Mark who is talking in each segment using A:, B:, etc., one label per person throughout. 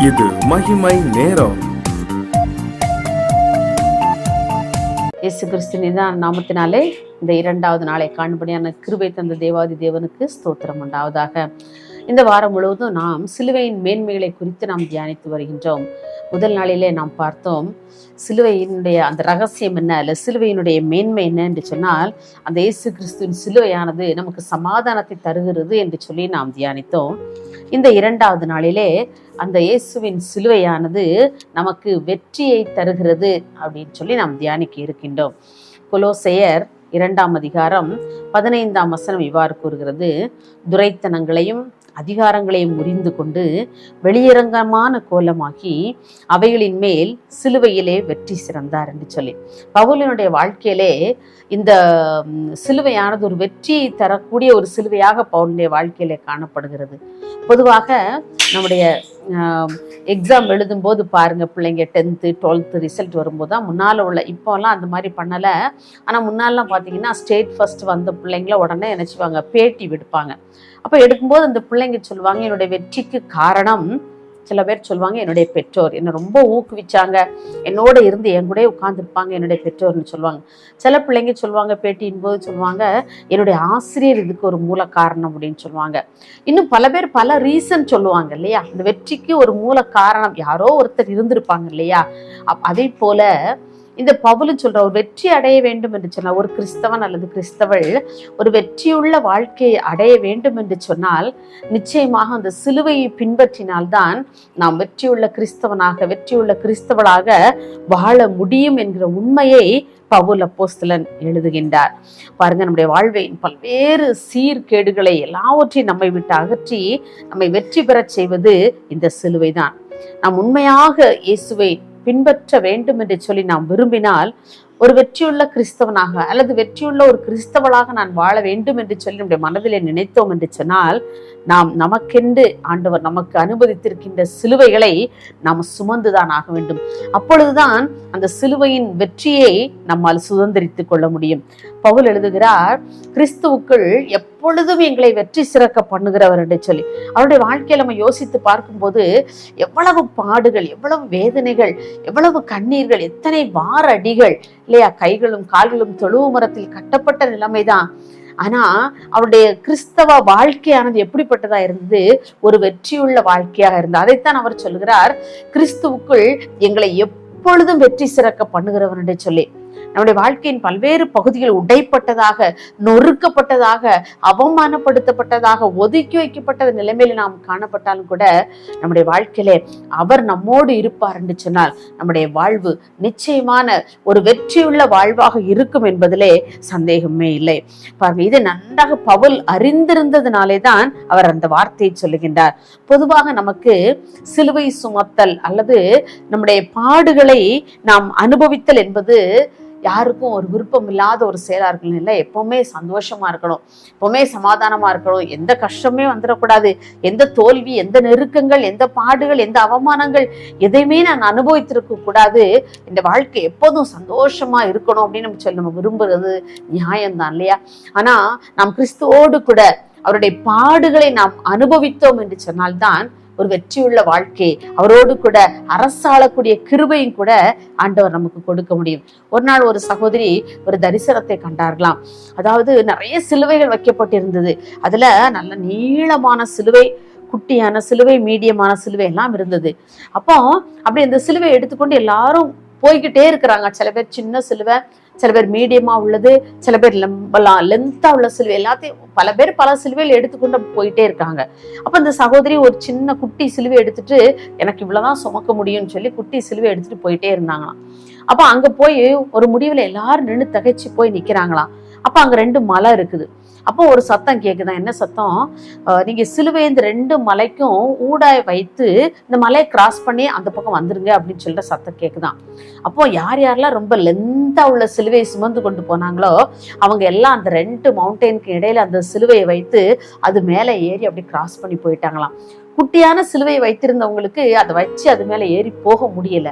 A: இது மகிமை நேரம்.
B: இயேசு கிறிஸ்துவின் நாமத்தினாலே இந்த 2வது நாளை காணும்படியான கிருபை தந்த தேவாதி தேவனுக்கு ஸ்தோத்திரம் உண்டாவதாக. இந்த வாரம் முழுவதும் நாம் சிலுவையின் மேன்மைகளை குறித்து நாம் தியானித்து வருகின்றோம். முதல் நாளிலே நாம் பார்த்தோம் சிலுவையினுடைய அந்த ரகசியம் என்ன, இல்லை சிலுவையினுடைய மேன்மை என்ன என்று சொன்னால், அந்த இயேசு கிறிஸ்துவின் சிலுவையானது நமக்கு சமாதானத்தை தருகிறது என்று சொல்லி நாம் தியானித்தோம். இந்த 2வது நாளிலே அந்த இயேசுவின் சிலுவையானது நமக்கு வெற்றியை தருகிறது அப்படின்னு சொல்லி நாம் தியானிக்க இருக்கின்றோம். கொலோசையர் 2ஆம் அதிகாரம் 15ஆம் வசனம் இவ்வாறு கூறுகிறது: துரைத்தனங்களையும் அதிகாரங்களையும் முறிந்து கொண்டு வெளியரங்கமான கோலமாக்கி அவைகளின் மேல் சிலுவையிலே வெற்றி சிறந்தார் என்று சொல்லி, பவுலினுடைய வாழ்க்கையிலே இந்த சிலுவையானது ஒரு வெற்றியை தரக்கூடிய ஒரு சிலுவையாக பவுலுடைய வாழ்க்கையிலே காணப்படுகிறது. பொதுவாக நம்முடைய எக்ஸாம் எழுதும்போது பாருங்க, பிள்ளைங்க 10th 12th ரிசல்ட் வரும்போது தான் முன்னால் உள்ள, இப்போலாம் அந்த மாதிரி பண்ணலை. ஆனால் முன்னாலாம் பார்த்தீங்கன்னா ஸ்டேட் ஃபர்ஸ்ட் வந்த பிள்ளைங்கள உடனே நினச்சிவாங்க பேட்டி விடுப்பாங்க. அப்போ எடுக்கும்போது அந்த பிள்ளைங்க சொல்லுவாங்க, என்னுடைய வெற்றிக்கு காரணம், சில பேர் சொல்லுவாங்க என்னுடைய பெற்றோர் என்னை ரொம்ப ஊக்குவிச்சாங்க, என்னோட இருந்து என் கூட உட்காந்துருப்பாங்க என்னுடைய பெற்றோர்னு சொல்லுவாங்க. சில பிள்ளைங்க சொல்லுவாங்க, பேட்டியின் போது சொல்லுவாங்க, என்னுடைய ஆசிரியர் இதுக்கு ஒரு மூல காரணம் அப்படின்னு சொல்லுவாங்க. இன்னும் பல பேர் பல ரீசன் சொல்லுவாங்க இல்லையா. இந்த வெற்றிக்கு ஒரு மூல காரணம் யாரோ ஒருத்தர் இருந்திருப்பாங்க இல்லையா. அதே போல இந்த பவுலும் சொல்ற, ஒரு வெற்றி அடைய வேண்டும் என்று சொன்னால், ஒரு கிறிஸ்தவன் அல்லது கிறிஸ்தவள் ஒரு வெற்றியுள்ள வாழ்க்கையை அடைய வேண்டும் என்று சொன்னால், நிச்சயமாக அந்த சிலுவையை பின்பற்றினால்தான் நாம் வெற்றியுள்ள கிறிஸ்தவனாக, வெற்றியுள்ள கிறிஸ்தவளாக வாழ முடியும் என்கிற உண்மையை பவுல் அப்போஸ்தலன் எழுதுகின்றார். பாருங்க, நம்முடைய வாழ்வின் பல்வேறு சீர்கேடுகளை எல்லாவற்றையும் நம்மை விட்டு அகற்றி நம்மை வெற்றி பெறச் செய்வது இந்த சிலுவை தான். நாம் உண்மையாக இயேசுவை பின்பற்ற வேண்டும் என்று சொல்லி நாம் விரும்பினால், ஒரு வெற்றியுள்ள கிறிஸ்தவனாக அல்லது வெற்றியுள்ள ஒரு கிறிஸ்தவளாக நான் வாழ வேண்டும் என்று சொல்லி நம்முடைய மனதிலே நினைத்தோம் என்று சொன்னால், நாம் நமக்கென்று ஆண்டவர் நமக்கு அனுமதித்திருக்கின்ற சிலுவைகளை நாம் சுமந்துதான் ஆக வேண்டும். அப்பொழுதுதான் அந்த சிலுவையின் வெற்றியை நம்மால் சுதந்திரித்துக் கொள்ள முடியும். பவுல் எழுதுகிறார், கிறிஸ்துவுக்குள் எப்பொழுதும் எங்களை வெற்றி சிறக்க பண்ணுகிறவர் என்று சொல்லி. அவருடைய வாழ்க்கையை நம்ம யோசித்து பார்க்கும்போது எவ்வளவு பாடுகள், எவ்வளவு வேதனைகள், எவ்வளவு கண்ணீர்கள், எத்தனை வார அடிகள் இல்லையா. கைகளும் கால்களும் தொழுவு மரத்தில் கட்டப்பட்ட நிலைமைதான். ஆனா அவருடைய கிறிஸ்தவ வாழ்க்கையானது எப்படிப்பட்டதா இருந்தது? ஒரு வெற்றியுள்ள வாழ்க்கையாக இருந்தது. அதைத்தான் அவர் சொல்கிறார், கிறிஸ்துவுக்குள் எங்களை எப்பொழுதும் வெற்றி சிறக்க பண்ணுகிறவர் என்று சொல்லி. நம்முடைய வாழ்க்கையின் பல்வேறு பகுதிகள் உடைப்பட்டதாக, நொறுக்கப்பட்டதாக, அவமானப்படுத்தப்பட்டதாக, ஒதுக்கி வைக்கப்பட்ட நிலைமையில நாம் காணப்பட்டாலும் கூட நம்முடைய வாழ்க்கையிலே அவர் நம்மோடு இருப்பார் என்று சொன்னால், நம்முடைய வாழ்வு நிச்சயமான ஒரு வெற்றியுள்ள வாழ்வாக இருக்கும் என்பதிலே சந்தேகமே இல்லை. பாருங்க, இது நன்றாக பவுல் அறிந்திருந்ததுனாலே தான் அவர் அந்த வார்த்தையை சொல்லுகின்றார். பொதுவாக நமக்கு சிலுவை சுமத்தல் அல்லது நம்முடைய பாடுகளை நாம் அனுபவித்தல் என்பது யாருக்கும் ஒரு விருப்பம் இல்லாத ஒரு செயலா இருக்கணும். இல்லை, எப்பவுமே சந்தோஷமா இருக்கணும், எப்பவுமே சமாதானமா இருக்கணும், எந்த கஷ்டமே வந்துடக்கூடாது, எந்த தோல்வி, எந்த நெருக்கங்கள், எந்த பாடுகள், எந்த அவமானங்கள் எதையுமே நான் அனுபவித்திருக்க கூடாது, இந்த வாழ்க்கை எப்போதும் சந்தோஷமா இருக்கணும் அப்படின்னு நம்ம விரும்புறது நியாயம்தான் இல்லையா. ஆனா நாம் கிறிஸ்துவோடு கூட அவருடைய பாடுகளை நாம் அனுபவித்தோம் என்று சொன்னால்தான் ஒரு வெற்றியுள்ள வாழ்க்கை, அவரோடு கூட அரசாளக்கூடிய கிருபையும் கூட ஆண்டவர் நமக்கு கொடுக்க முடியும். ஒரு நாள் ஒரு சகோதரி ஒரு தரிசனத்தை கண்டார்களாம். அதாவது நிறைய சிலுவைகள் வைக்கப்பட்டிருந்தது. அதுல நல்ல நீளமான சிலுவை, குட்டியான சிலுவை, மீடியமான சிலுவை எல்லாம் இருந்தது. அப்போ அப்படி இந்த சிலுவை எடுத்துக்கொண்டு எல்லாரும் போய்கிட்டே இருக்கிறாங்க. சில பேர் சின்ன சிலுவை, சில பேர் மீடியமா உள்ளது, சில பேர் லென்த்தா உள்ள சிலுவை, எல்லாத்தையும் பல பேர் பல சிலுவையில் எடுத்துக்கொண்டு போயிட்டே இருக்காங்க. அப்ப இந்த சகோதரி ஒரு சின்ன குட்டி சிலுவை எடுத்துட்டு, எனக்கு இவ்வளவுதான் சுமக்க முடியும்னு சொல்லி குட்டி சிலுவை எடுத்துட்டு போயிட்டே இருந்தாங்களாம். அப்ப அங்க போய் ஒரு முடிவுல எல்லாரும் நின்று தகைச்சு போய் நிக்கிறாங்களாம். அப்ப அங்க 2 மலை இருக்குது. அப்போ ஒரு சத்தம் கேக்குதான். என்ன சத்தம்? நீங்க சிலுவை இந்த 2 மலைக்கும் ஊடாய் வைத்து இந்த மலையை கிராஸ் பண்ணி அந்த பக்கம் வந்துருங்க அப்படின்னு சொல்லிட்டு சத்தம் கேக்குதான். அப்போ யார் யாரெல்லாம் ரொம்ப லென்த்தா உள்ள சிலுவையை சுமந்து கொண்டு போனாங்களோ அவங்க எல்லாம் அந்த 2 மவுண்டெயினுக்கு இடையில அந்த சிலுவையை வைத்து அது மேலே ஏறி அப்படி கிராஸ் பண்ணி போயிட்டாங்களாம். குட்டியான சிலுவையை வைத்திருந்தவங்களுக்கு அதை வச்சு அது மேல ஏறி போக முடியல.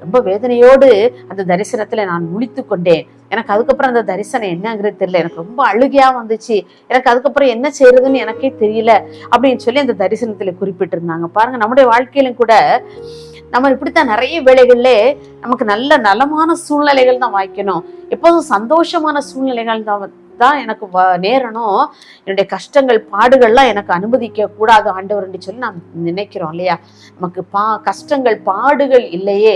B: ரொம்ப வேதனையோடு அந்த தரிசனத்துல நான் முழித்து கொண்டேன். எனக்கு அதுக்கப்புறம் அந்த தரிசனம் என்னங்கிறது தெரியல. எனக்கு ரொம்ப அழுகையா வந்துச்சு. எனக்கு அதுக்கப்புறம் என்ன செய்யறதுன்னு எனக்கே தெரியல அப்படின்னு சொல்லி அந்த தரிசனத்துல குறிப்பிட்டிருந்தாங்க. பாருங்க, நம்முடைய வாழ்க்கையிலும் கூட நம்ம இப்படித்தான் நிறைய வேளைகள்ல நமக்கு நல்ல நலமான சூழ்நிலைகள் தான் வாய்க்கணும், எப்போதும் சந்தோஷமான சூழ்நிலைகள் தான் எனக்கு நேரணும், என்னுடைய கஷ்டங்கள் பாடுகள்லாம் எனக்கு அனுமதிக்க கூடாது ஆண்டவர்ன்னு சொல்லி நாம் நினைக்கிறோம் இல்லையா? நமக்கு கஷ்டங்கள் பாடுகள் இல்லையே,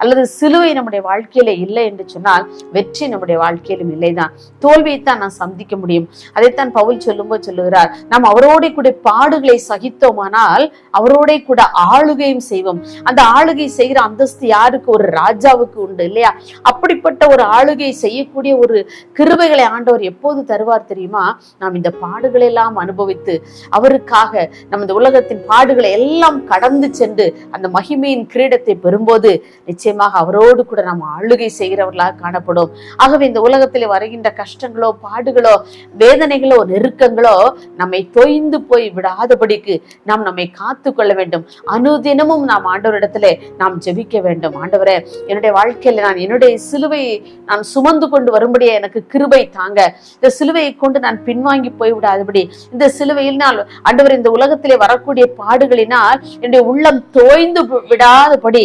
B: அல்லது சிலுவை நம்முடைய வாழ்க்கையில இல்லை என்று சொன்னால் வெற்றி நம்முடைய வாழ்க்கையிலும் இல்லைதான், தோல்வியைத்தான் நான் சந்திக்க முடியும். அதைத்தான் பவுல் சொல்லும்போது சொல்லுகிறார், நாம் அவரோட கூட பாடுகளை சகித்தோமானால் அவரோட கூட ஆளுகையும் செய்வோம். அந்த ஆளுகை செய்கிற அந்தஸ்து யாருக்கு? ஒரு ராஜாவுக்கு உண்டு இல்லையா? அப்படிப்பட்ட ஒரு ஆளுகை செய்யக்கூடிய ஒரு கிருபைகளை ஆண்டவர் எப்போது தருவார் தெரியுமா? நாம் இந்த பாடுகளை எல்லாம் அனுபவித்து அவருக்காக நம்ம இந்த உலகத்தின் பாடுகளை எல்லாம் கடந்து சென்று அந்த மகிமையின் கிரீடத்தை பெறும்போது நிச்சயமாக அவரோடு கூட நாம் ஆளுகை செய்கிறவர்களாக காணப்படும். ஆகவே இந்த உலகத்தில் வருகின்ற கஷ்டங்களோ பாடுகளோ வேதனைகளோ நெருக்கங்களோ நம்மை தொய்ந்து போய் விடாதபடிக்கு நாம் நம்மை காத்து கொள்ள வேண்டும். அனுதினமும் நாம் ஆண்டவரிடத்திலே நாம் ஜெபிக்க வேண்டும். ஆண்டவரே, என்னுடைய வாழ்க்கையில நான் என்னுடைய சிலுவையை நான் சுமந்து கொண்டு வரும்படியே எனக்கு கிருபை தாங்க. இந்த சிலுவையை கொண்டு நான் பின்வாங்கி போய்விடாதபடி, இந்த சிலுவையினால் ஆண்டவர் இந்த உலகத்திலே வரக்கூடிய பாடுகளினால் என்னுடைய உள்ளம் தோய்ந்து விடாதபடி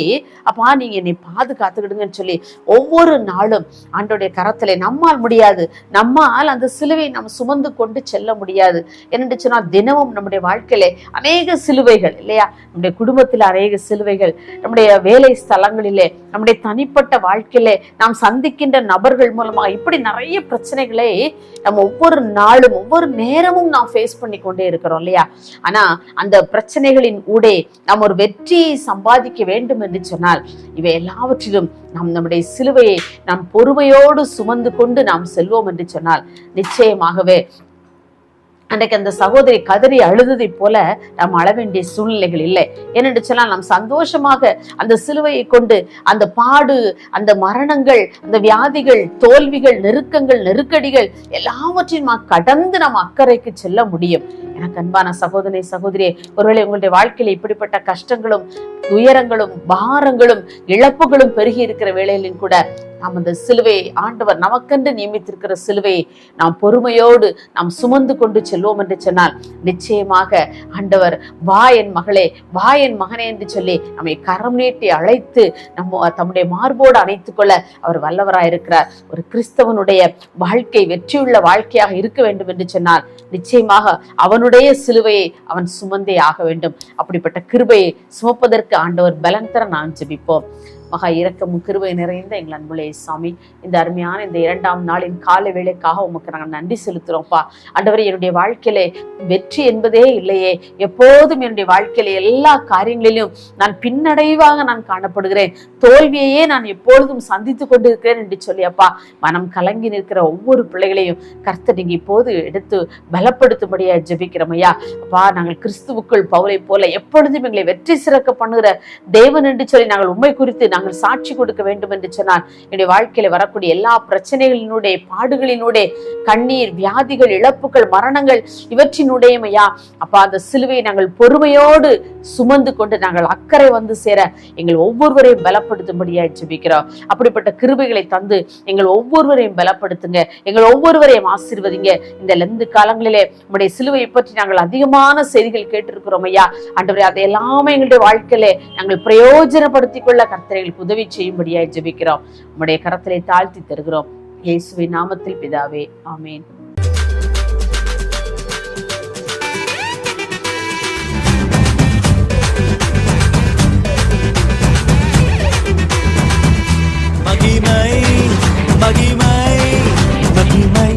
B: அப்பா நீங்க என்னை பாதுகாத்துக்கிடுங்கன்னு சொல்லி ஒவ்வொரு நாளும் ஆண்டோடைய கரத்திலே, நம்மால் முடியாது, நம்மால் அந்த சிலுவை நாம் சுமந்து கொண்டு செல்ல முடியாது என்று சொன்னால் தினமும் நம்முடைய வாழ்க்கையிலே அநேக சிலுவைகள் இல்லையா? நம்முடைய குடும்பத்தில் அநேக சிலுவைகள், நம்முடைய வேலை ஸ்தலங்களிலே, நம்முடைய தனிப்பட்ட வாழ்க்கையிலே நாம் சந்திக்கின்ற நபர்கள் மூலமா இப்படி நிறைய பிரச்சனைகளை நம்ம ஒவ்வொரு நாளும் ஒவ்வொரு நேரமும் நாம் ஃபேஸ் பண்ணி கொண்டே இருக்கிறோம் இல்லையா? ஆனா அந்த பிரச்சனைகளின் ஊடே நாம் ஒரு வெற்றியை சம்பாதிக்க வேண்டும் என்று சொன்னால் இவை எல்லாவற்றிலும் நாம் நம்முடைய சிலுவையை நாம் பொறுமையோடு சுமந்து கொண்டு நாம் செல்வோம் என்று சொன்னால் நிச்சயமாகவே அன்றைக்கு அந்த சகோதரி கதறி அழுததை போல நாம் அழ வேண்டிய சூழ்நிலைகள் இல்லை. ஏனென்று சொன்னால் நாம் சந்தோஷமாக அந்த சிலுவையை கொண்டு அந்த பாடு, அந்த மரணங்கள், அந்த வியாதிகள், தோல்விகள், நெருக்கங்கள், நெருக்கடிகள் எல்லாவற்றையும் நாம் கடந்து நாம் அக்கறைக்கு செல்ல முடியும். எனக்கு அன்பான சகோதரி சகோதரியே, ஒருவேளை உங்களுடைய வாழ்க்கையில இப்படிப்பட்ட கஷ்டங்களும் துயரங்களும் பாரங்களும் இழப்புகளும் பெருகி இருக்கிற வேளையிலும் கூட நாம் அந்த சிலுவையை, ஆண்டவர் நமக்கென்று நியமித்திருக்கிற சிலுவையை நாம் பொறுமையோடு நாம் சுமந்து கொண்டு செல்வோம் என்று சொன்னால் நிச்சயமாக ஆண்டவர் வா என் மகளே, வா என் மகனே என்று சொல்லி நம்மை கரம் நீட்டி அழைத்து தம்முடைய மார்போடு அணைத்துக் கொள்ள அவர் வல்லவராயிருக்கிறார். ஒரு கிறிஸ்தவனுடைய வாழ்க்கை வெற்றியுள்ள வாழ்க்கையாக இருக்க வேண்டும் என்று சொன்னால் நிச்சயமாக அவனுடைய சிலுவையை அவன் சுமந்தே ஆக வேண்டும். அப்படிப்பட்ட கிருபையை சுமப்பதற்கு ஆண்டவர் பலன் தர நான் ஜெபிப்போம். மகா இரக்கமும் கிருபை நிறைந்த எங்கள் அன்புலே சாமி, இந்த அருமையான இந்த 2ஆம் நாளின் கால வேளைக்காக உமக்கு நாங்கள் நன்றி செலுத்துறோம்ப்பா. ஆண்டவரே, என்னுடைய வாழ்க்கையில வெற்றி என்பதே இல்லையே, எப்போதும் என்னுடைய வாழ்க்கையில எல்லா காரியங்களிலும் நான் பின்னடைவாக நான் காணப்படுகிறேன், தோல்வியையே நான் எப்பொழுதும் சந்தித்து கொண்டு இருக்கிறேன் என்று சொல்லி அப்பா மனம் கலங்கி நிற்கிற ஒவ்வொரு பிள்ளைகளையும் கர்த்தர் நீங்க இப்போது எடுத்து பலப்படுத்தும்படியா ஜெபிக்கிறோம் ஐயா. அப்பா, நாங்கள் கிறிஸ்துவுக்குள் பவுலை போல எப்பொழுதும் எங்களை வெற்றி சிறக்க பண்ணுகிற தேவன் என்று சொல்லி நாங்கள் உண்மை குறித்து நாங்கள் சாட்சி கொடுக்க வேண்டும் என்று சொன்னால் என்னுடைய வாழ்க்கையில வரக்கூடிய எல்லா பிரச்சனைகளினுடைய பாடுகளினுடைய கண்ணீர், வியாதிகள், இழப்புகள், மரணங்கள் இவற்றினுடைய ஐயா அப்பா அந்த சிலுவையை நாங்கள் பொறுமையோடு சுமந்து கொண்டு நாங்கள் அக்கறை வந்து சேர எங்கள் ஒவ்வொருவரையும் பலப்படுத்தும்படியா ஜெபிக்கிறோம். அப்படிப்பட்ட கிருபைகளை தந்து எங்கள் ஒவ்வொருவரையும் பலப்படுத்துங்க, எங்கள் ஒவ்வொருவரையும் ஆசீர்வதிங்க. இந்த லெந்து காலங்களிலே உங்களுடைய சிலுவையை பற்றி நாங்கள் அதிகமான செய்திகள் கேட்டிருக்கிறோம் ஐயா. ஆண்டவரே, அதை எல்லாமே எங்களுடைய வாழ்க்கையிலே நாங்கள் பிரயோஜனப்படுத்திக் கொள்ள கர்த்தரை உதவி செய்யும்படியாய் ஜெபிக்கிறோம். உம்முடைய கரத்திலே தாழ்த்தி தருகிறோம். இயேசுவின் நாமத்தில் பிதாவே, ஆமென்.
C: மகிமை மகிமை மகிமை